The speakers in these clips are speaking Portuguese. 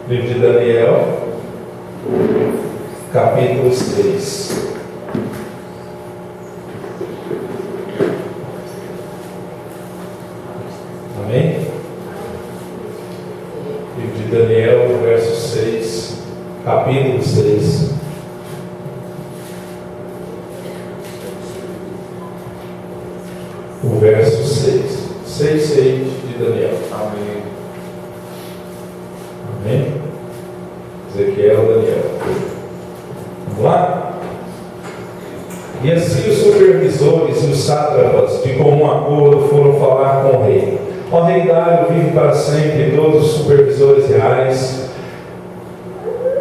Livro de Daniel, capítulo 6. Amém? Livro de Daniel, verso 6, capítulo 6. O verso 6. 6 de Daniel. Amém. Amém? Ezequiel, Daniel. Vamos lá? E assim os supervisores e os sátrapas, de comum acordo, foram falar com o rei. Ó rei Dário, vive para sempre. Todos os supervisores reais,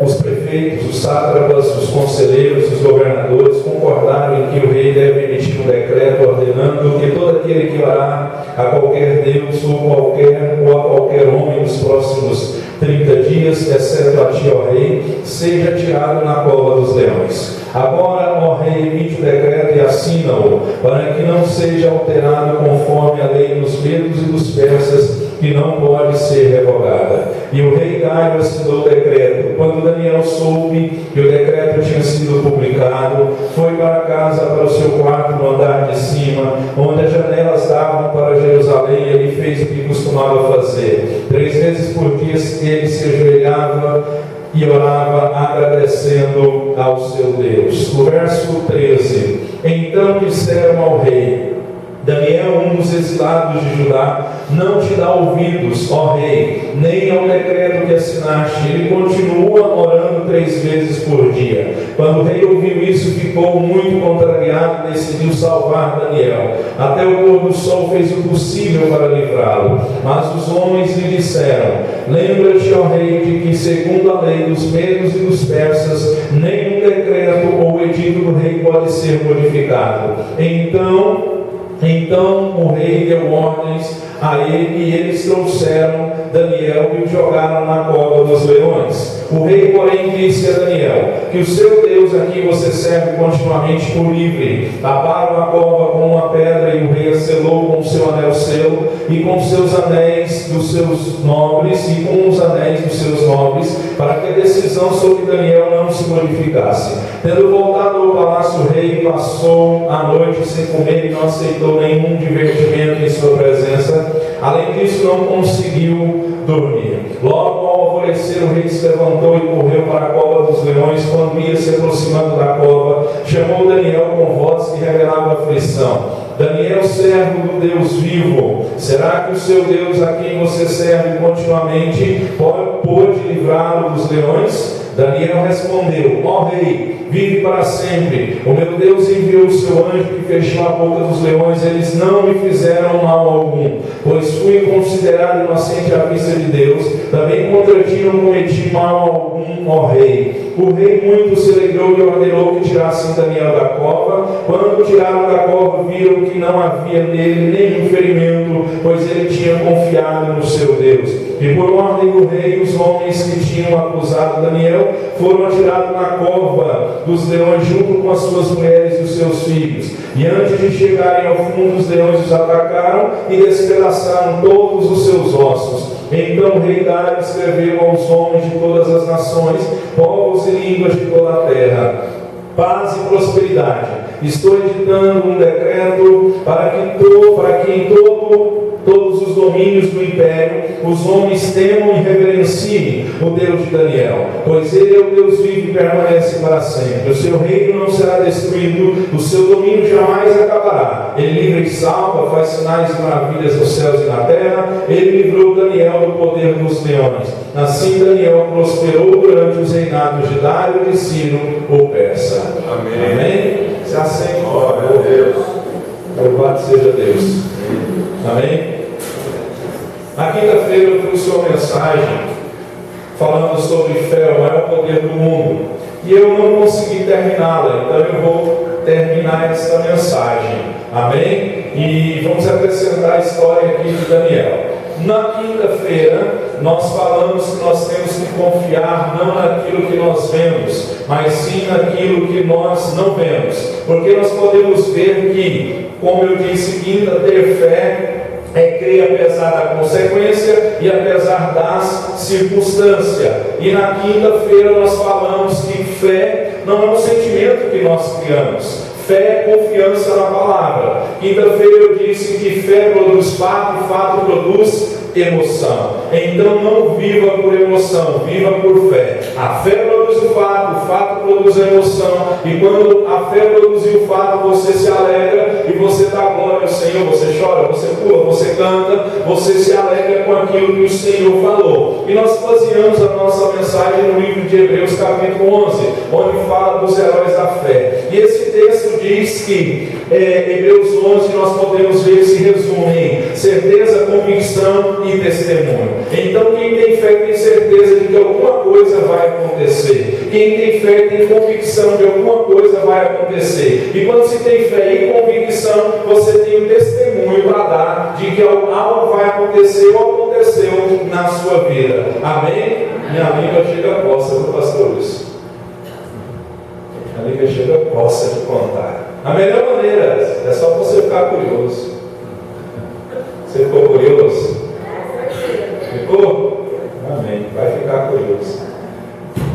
os prefeitos, os sátrapas, os conselheiros, os governadores concordaram em que o rei deve emitir um decreto ordenando que todo aquele que orar a qualquer Deus ou a qualquer homem nos próximos 30 dias, exceto a ti, ó rei, seja tirado na cova dos leões. Agora, ó rei, emite o decreto e assina-o, para que não seja alterado conforme a lei dos medos e dos persas, que não pode ser revogada. E o rei Dário assinou o decreto. Quando Daniel soube que o decreto tinha sido publicado, foi para casa, para o seu quarto no andar de cima, onde as janelas davam para Jerusalém, e ele fez o que costumava fazer. 3 vezes por dia ele se ajoelhava e orava, agradecendo ao seu Deus. O verso 13. Então disseram ao rei: Daniel, um dos exilados de Judá, não te dá ouvidos, ó rei, nem ao decreto que assinaste. Ele continua orando 3 vezes por dia. Quando o rei ouviu isso, ficou muito contrariado e decidiu salvar Daniel. Até o pôr do sol fez o possível para livrá-lo. Mas os homens lhe disseram: lembra-te, ó rei, de que segundo a lei dos medos e dos persas, nenhum decreto ou edito do rei pode ser modificado. Então o rei deu ordens a ele, e eles trouxeram Daniel e o jogaram na cova dos leões. O rei, porém, disse a Daniel: que o seu Deus a quem você serve continuamente por livre. Taparam a cova com uma pedra, e o rei a selou com o seu anel selo, e com seus anéis dos seus nobres, e com os anéis dos seus nobres, para que a decisão sobre Daniel não se modificasse. Tendo voltado ao palácio, o rei passou a noite sem comer e não aceitou nenhum divertimento em sua presença. Além disso, não conseguiu dormir. Logo ao alvorecer, o rei se levantou e correu para a cova dos leões. Quando ia se aproximando da cova, chamou Daniel com voz que revelava aflição: Daniel, servo do Deus vivo, será que o seu Deus a quem você serve continuamente pôde livrá-lo dos leões? Daniel respondeu: ó rei, vive para sempre. O meu Deus enviou o seu anjo que fechou a boca dos leões. Eles não me fizeram mal algum, pois fui considerado inocente à vista de Deus. Também contra ti não cometi mal algum, ó rei. O rei muito se alegrou e ordenou que tirassem Daniel da cova. Quando tiraram da cova, viram que não havia nele nenhum ferimento, pois ele tinha confiado no seu Deus. E por ordem do rei, os homens que tinham acusado Daniel foram atirados na cova dos leões junto com as suas mulheres e os seus filhos. E antes de chegarem ao fundo, os leões os atacaram e despedaçaram todos os seus ossos. Então o rei Dário escreveu aos homens de todas as nações, povos e línguas de toda a terra: paz e prosperidade. Estou editando um decreto para que em todos os domínios do império os homens temam e reverenciem o Deus de Daniel, pois ele é o Deus vivo e permanece para sempre. O seu reino não será destruído, o seu domínio jamais acabará. Ele livra e salva, faz sinais e maravilhas nos céus e na terra. Ele livrou Daniel do poder dos leões. Assim Daniel prosperou durante os reinados de Dário e de Ciro, o persa. Amém. Amém? Se assente, Glória a Deus. Louvado seja Deus. Amém? Na quinta-feira eu trouxe uma mensagem falando sobre fé, o maior poder do mundo. E eu não consegui terminá-la, então eu vou terminar essa mensagem. Amém? E vamos acrescentar a história aqui de Daniel. Na quinta-feira, nós falamos que nós temos que confiar não naquilo que nós vemos, mas sim naquilo que nós não vemos. Porque nós podemos ver que, como eu disse, quinta, ter fé É crer apesar da consequência e apesar das circunstâncias. E na quinta-feira nós falamos que fé não é um sentimento que nós criamos. Fé é confiança na palavra. Quinta-feira eu disse que fé produz fato e fato produz emoção. Então não viva por emoção, viva por fé. A fé produz o fato produz a emoção. E quando a fé produzir o fato, você se alegra e você dá glória ao Senhor. Você chora, você pula, você canta, você se alegra com aquilo que o Senhor falou. E nós baseamos a nossa mensagem no livro de Hebreus capítulo 11, onde fala dos heróis da fé. E esse texto diz que Hebreus 11 nós podemos ver se resume em certeza, convicção e testemunho. Então quem tem fé tem certeza de que alguma coisa vai acontecer. Quem tem fé tem convicção de alguma coisa vai acontecer. E quando se tem fé e convicção, você tem um testemunho para dar de que algo vai acontecer ou aconteceu na sua vida. Amém? Minha língua chega coça do pastor Luiz. A língua chega coça de contar. A melhor maneira é só você ficar curioso. Você ficou curioso? Ficou? Amém. Vai ficar curioso.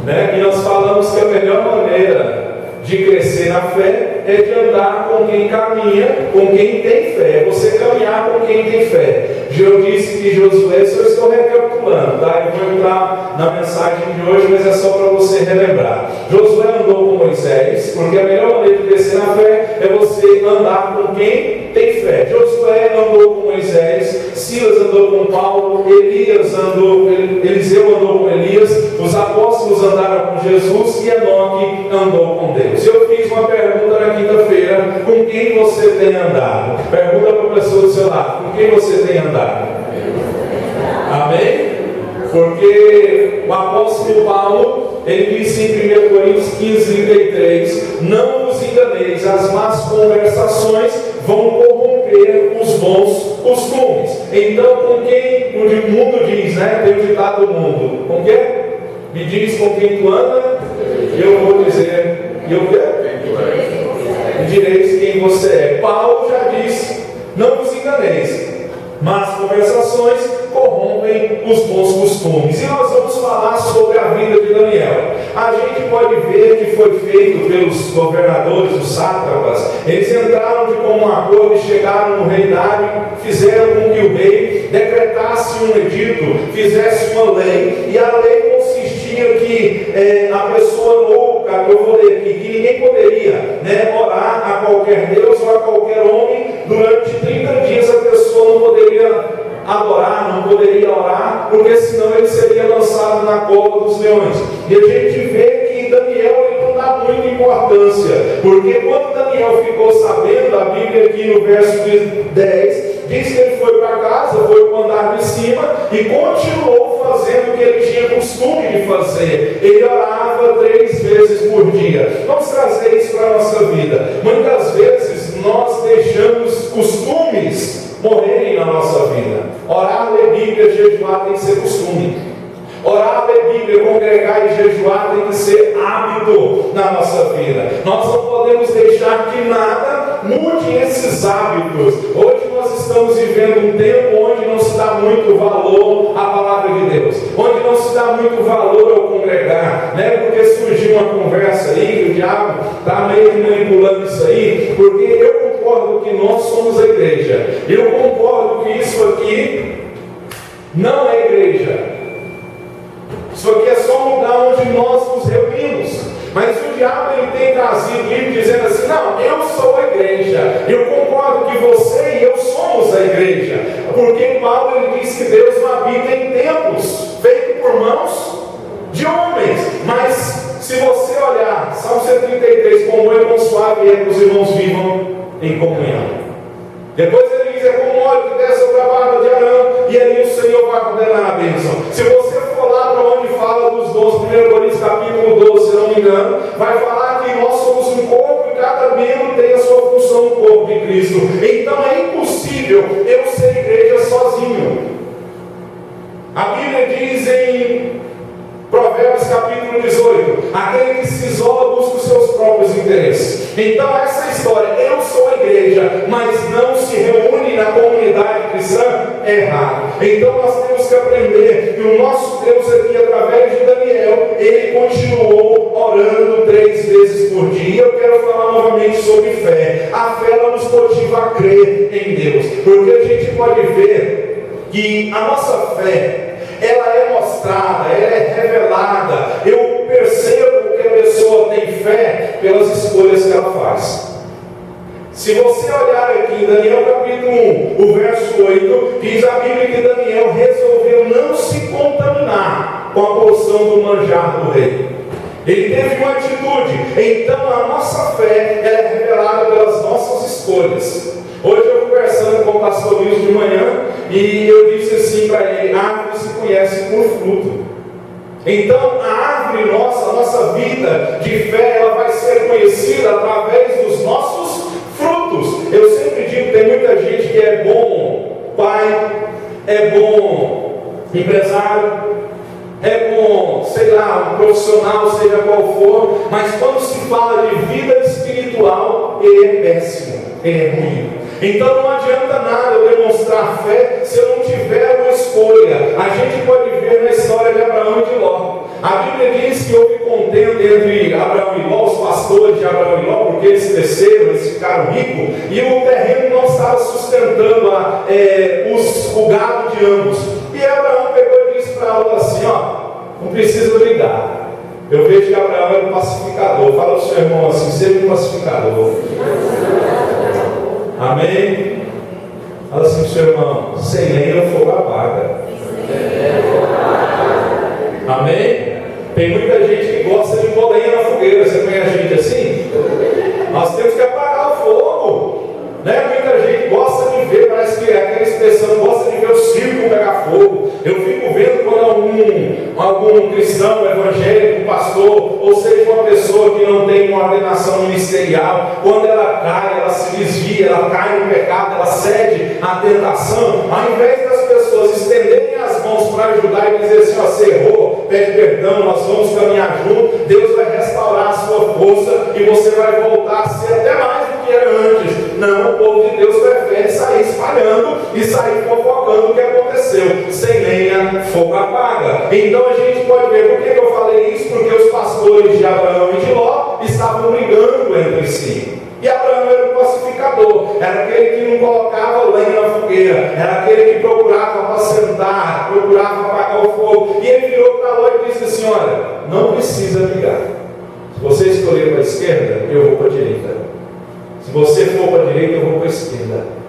Né? E nós falamos que a melhor maneira de crescer na fé é de andar com quem caminha, com quem tem fé. Você caminhar com quem tem fé. Eu disse que Josué, só estou recapitulando, tá? Eu vou entrar na mensagem de hoje, mas é só para você relembrar. Josué andou com Moisés, porque a melhor maneira de crescer na fé é você andar com quem tem fé. Josué andou com Moisés, Silas andou com Paulo, Eliseu andou com Elias, os apóstolos andaram com Jesus e Enoque andou com Deus. Eu fiz uma pergunta na quinta-feira: com quem você tem andado? Pergunta para a pessoa do seu lado: com quem você tem andado? Amém? Porque o apóstolo Paulo, ele disse em 1 Coríntios 15:33: não vos enganeis, as más conversações vão corromper os bons costumes. Então, com quem o mundo diz, né? Tem o ditado do mundo: com quem? Me diz com quem tu anda, eu vou dizer, e eu me direis quem você é. Paulo já disse: não vos enganeis, mas conversações corrompem os bons costumes. E nós vamos falar sobre a vida de Daniel. A gente pode ver que foi feito pelos governadores, os sátrapas. Eles entraram de comum acordo e chegaram no reinário, fizeram com que o rei decretasse um edito, fizesse uma lei. E a lei consistia que a pessoa louca, que eu vou ler aqui, que ninguém poderia orar a qualquer Deus ou a qualquer homem. Durante 30 dias a pessoa não poderia adorar, não poderia orar, porque senão ele seria lançado na cova dos leões. E a gente vê que Daniel ele não dá muita importância, porque quando Daniel ficou sabendo, a Bíblia aqui no verso 10 diz que ele foi para casa, foi para o andar de cima e continuou fazendo o que ele tinha costume de fazer. Ele orava 3 vezes por dia. Vamos trazer isso para a nossa vida. Muitas vezes nós deixamos costumes morrerem na nossa vida. Orar, ler Bíblia, jejuar tem que ser costume. Orar, ler Bíblia, congregar e jejuar tem que ser hábito na nossa vida. Nós não podemos deixar que nada mude esses hábitos. Hoje nós estamos vivendo um tempo onde não se dá muito valor à palavra de Deus, onde não se dá muito valor ao congregar, né? Porque surgiu uma conversa aí, que o diabo está meio manipulando isso aí, porque eu concordo que nós somos a igreja. Eu concordo que isso aqui não é igreja. Isso aqui é só um lugar onde nós nos reunimos. Mas o diabo ele tem trazido ele dizendo assim: não, eu sou a igreja. Eu concordo que você e eu somos a igreja. Porque Paulo ele diz que Deus não habita em templos feitos por mãos de homens. Mas se você olhar Salmo 133, como é quão suave é que os irmãos vivam em comunhão. Depois ele diz: é como óleo que desce sobre a barba de Arão, e ali o Senhor vai ordenar a bênção. Se você for lá para onde fala dos dons, 1 Coríntios capítulo 12, se não me engano, vai falar que nós somos um corpo e cada membro tem a sua função no corpo de Cristo. Então é impossível eu ser igreja sozinho. A Bíblia diz em Provérbios capítulo 18: aquele que se isola busca os seus próprios interesses. Então essa história, eu sou a igreja, igreja, mas não se reúne na comunidade cristã, é errado. Então nós temos que aprender que o nosso Deus aqui, através de Daniel, ele continuou orando 3 vezes por dia. Eu quero falar novamente sobre fé. A fé, ela nos motiva a crer em Deus, porque a gente pode ver que a nossa fé, ela é mostrada, ela é revelada. Eu percebo que a pessoa tem fé pelas escolhas que ela faz. Se você olhar aqui em Daniel capítulo 1, o verso 8, diz a Bíblia que Daniel resolveu não se contaminar com a porção do manjar do rei. Ele teve uma atitude. Então a nossa fé, ela é revelada pelas nossas escolhas. Hoje eu conversando com o pastor Luiz de manhã, e eu disse assim para ele: a árvore se conhece por fruto. Então a árvore nossa, a nossa vida de fé, ela vai ser conhecida através dos nossos frutos. Eu sempre digo que tem muita gente que é bom pai, é bom empresário, é bom, sei lá, um profissional, seja qual for, mas quando se fala de vida espiritual, ele é péssimo, ele é ruim. Então não adianta nada eu demonstrar fé se eu não tiver uma escolha. A gente pode ver na história de Abraão e de Ló. A Bíblia diz que houve contenda entre Abraão e Ló, os pastores de Abraão e Ló, porque eles cresceram, eles ficaram ricos, e o terreno não estava sustentando o gado de ambos. E Abraão pegou e disse para Ló assim: ó, não precisa brigar. Eu vejo que Abraão era um pacificador. Fala ao seu irmão assim: seja um pacificador. Amém? Fala assim para o seu irmão: sem lenha o fogo apaga. Amém? Tem muita gente que gosta de pôr lenha na fogueira. Você conhece gente assim? Nós temos que apagar o fogo, né? Muita gente gosta de ver, parece que é aquela expressão, gosta de ver o circo pegar fogo. Eu fico vendo quando algum cristão, evangélico, pastor, ou seja, uma pessoa que não tem uma ordenação ministerial, quando ela cai, ela se desvia, ela cai no pecado, ela cede à tentação, ao invés das pessoas estenderem as mãos para ajudar e dizer assim: ó, você errou, pede perdão, nós vamos caminhar junto, Deus vai restaurar a sua força e você vai voltar a ser até mais do que era antes. Não, o povo de Deus prefere sair espalhando e sair fofocando o que aconteceu. Sem lenha, fogo apaga. Então a gente pode ver, por que eu falei isso? Porque os pastores de Abraão e de Ló estavam brigando entre si. E Abraão era um pacificador, era aquele que não colocava lenha na fogueira, era aquele que procurava apacentar, procurava apagar o fogo. E ele virou para Ló e disse assim: olha, não precisa brigar. Se você escolher para a esquerda, eu vou para a direita. Se você for para a direita, eu vou para a esquerda.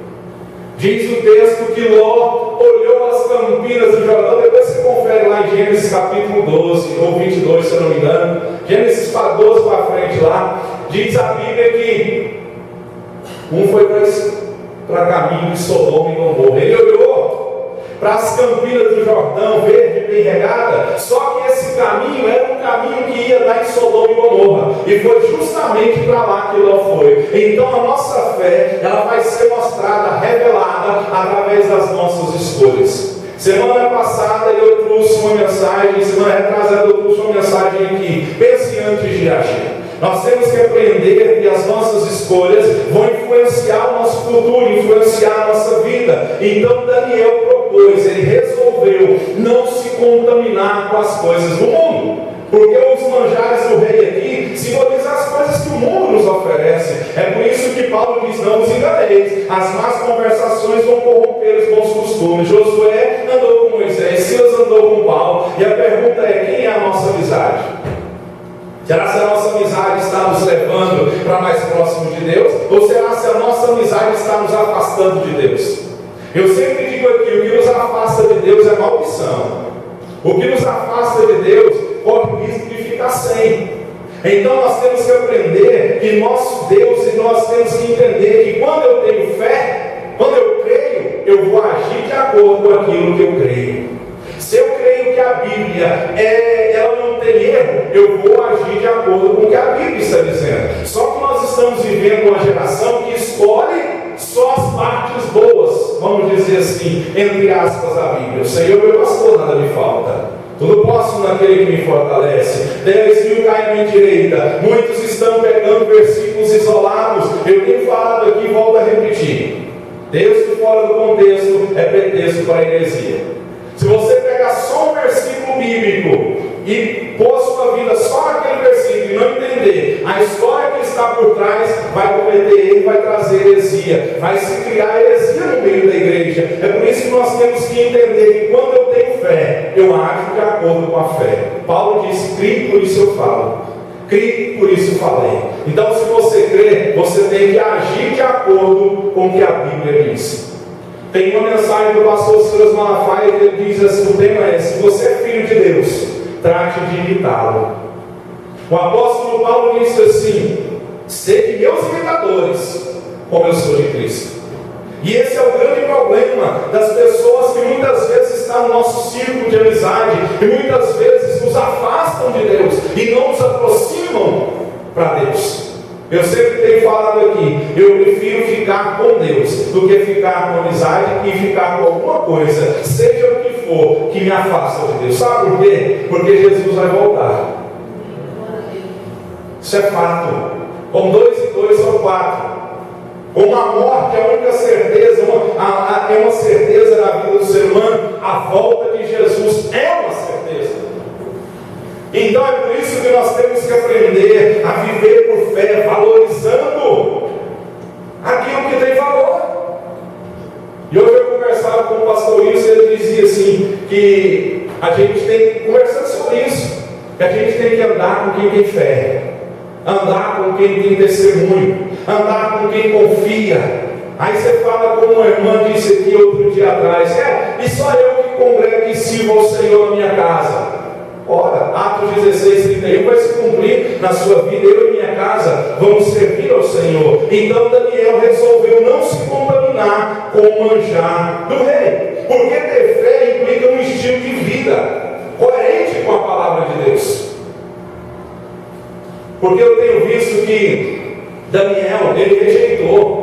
Diz o texto que Ló olhou as campinas do Jordão. Depois você confere lá em Gênesis capítulo 12 ou 22, se eu não me engano. Gênesis 12 para frente lá. Diz a Bíblia que um foi para caminho de Sodoma e Gomorra. Ele olhou para as campinas do Jordão, verde, bem regada. Só que esse caminho era um caminho que ia dar em Sodoma e Gomorra. E foi justamente para lá que Ló foi. Então a nossa fé, ela vai ser mostrada, revelada, através das nossas escolhas. Semana passada eu trouxe uma mensagem, semana retrasada eu trouxe uma mensagem aqui: pense antes de agir. Nós temos que aprender que as nossas escolhas vão influenciar o nosso futuro, influenciar a nossa vida. Então Daniel propôs, ele resolveu não se contaminar com as coisas do mundo. Porque os manjares do rei aqui simbolizam as coisas que o mundo nos oferece. É por isso que Paulo diz: não vos enganeis, as más conversações vão corromper os bons costumes. Josué andou com Moisés, Silas andou com Paulo. E a pergunta é: quem é a nossa amizade? Será que a nossa amizade está nos levando para mais próximo de Deus? Ou será que a nossa amizade está nos afastando de Deus? Eu sempre digo aqui: o que nos afasta de Deus é maldição. O que nos afasta de Deus corre o risco de ficar sem. Então nós temos que aprender que nosso Deus, e nós temos que entender que quando eu tenho fé, quando eu creio, eu vou agir de acordo com aquilo que eu creio. Se eu creio que a Bíblia ela não tem erro, eu vou agir de acordo com o que a Bíblia está dizendo. Só que nós estamos vivendo uma geração que escolhe só as partes boas, vamos dizer assim, entre aspas, da Bíblia. O Senhor é meu pastor, nada me falta. Tudo posso naquele que me fortalece. 10.000 caem à minha direita. Muitos estão pegando versículos isolados. Eu tenho falado aqui e volto a repetir. Texto fora do contexto é pretexto para a heresia. Se você pegar só um versículo bíblico e pôr sua vida só naquele versículo e não entender a história que está por trás, vai cometer erro, vai trazer heresia, vai se criar heresia no meio da igreja. É por isso que nós temos que entender que quando eu tenho fé, eu ajo de acordo com a fé. Paulo disse: crie, por isso eu falo. Crie, por isso eu falei. Então, se você crê, você tem que agir de acordo com o que a Bíblia diz. Tem uma mensagem do pastor Silas Malafaia que ele diz assim: o tema é: se você é filho de Deus, trate de imitá-lo. O apóstolo Paulo disse assim: sede meus imitadores, como eu sou de Cristo. E esse é o grande problema das pessoas que muitas vezes estão no nosso círculo de amizade e muitas vezes nos afastam de Deus e não nos aproximam para Deus. Eu sempre tenho falado aqui, eu prefiro ficar com Deus do que ficar com amizade e ficar com alguma coisa, seja o que for, que me afasta de Deus. Sabe por quê? Porque Jesus vai voltar. Isso é fato. Com 2 e 2 são 4. Com a morte, a única certeza, é uma certeza na vida do ser humano, a volta de Jesus é uma certeza. Então é por isso que nós temos que aprender a viver por fé, valorizando aquilo que tem valor. E hoje eu conversava com o pastor Wilson e ele dizia assim, que a gente tem, conversando sobre isso, que a gente tem que andar com quem tem fé, andar com quem tem testemunho, andar com quem confia. Aí você fala, como uma irmã disse aqui outro dia atrás: e só eu que congrego e sirvo ao Senhor na minha casa. Ora, Atos 16:31 vai se cumprir na sua vida. Eu e minha casa vamos servir ao Senhor. Então Daniel resolveu não se contaminar com o manjar do rei, porque ter fé implica um estilo de vida coerente com a palavra de Deus. Porque eu tenho visto que Daniel, ele rejeitou